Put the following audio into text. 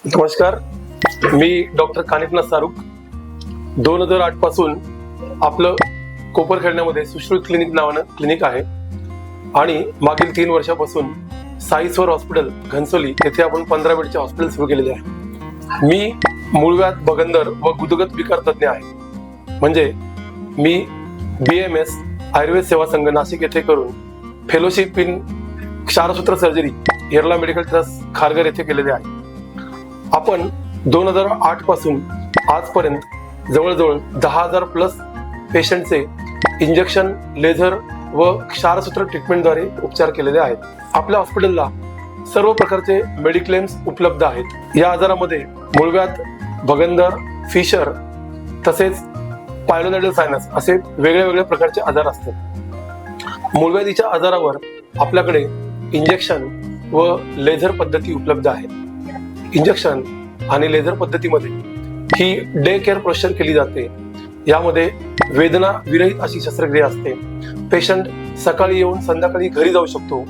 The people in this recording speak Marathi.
नमस्कार, मी डॉक्टर कानिपनाथ सारुक. 2008 पासून आपलं कोपरखेडण्यामध्ये सुश्रुत क्लिनिक नावानं क्लिनिक आहे आणि मागील 3 वर्षापासून साईश्वर हॉस्पिटल घनसोली येथे आपण 15 बेडचे हॉस्पिटल सुरू केलेले आहे. मी मूळव्याध, बगंदर व गुदगत विकार तज्ञ आहे. म्हणजे मी BMS आयुर्वेद सेवा संघ नाशिक येथे करून फेलोशिप इन क्षारसूत्र surgery Yerala medical trust Kharghar येथे केलेले आहे. आपण 2008 पासून आजपर्यंत जवळजवळ 10,000 प्लस पेशंटचे इंजेक्शन, लेझर व क्षारसूत्र ट्रीटमेंटद्वारे उपचार केलेले आहेत. आपल्या हॉस्पिटलला सर्व प्रकारचे मेडिक्लेम्स उपलब्ध आहेत. या आजारामध्ये मूळव्याध, बगंदर, फिशर तसेच पायलोनायडल सायनस असे वेगळ्या प्रकारचे आजार असतात. मूळव्याधीच्या आजारावर आपल्याकडे इंजेक्शन व लेझर पद्धती उपलब्ध आहे. इंजेक्शन आणि लेझर पद्धतीमध्ये ही डे केअर प्रोसिजर केली जाते. यामध्ये वेदना विरहित अशी शस्त्रक्रिया असते. पेशंट सकाळी येऊन संध्याकाळी घरी जाऊ शकतो.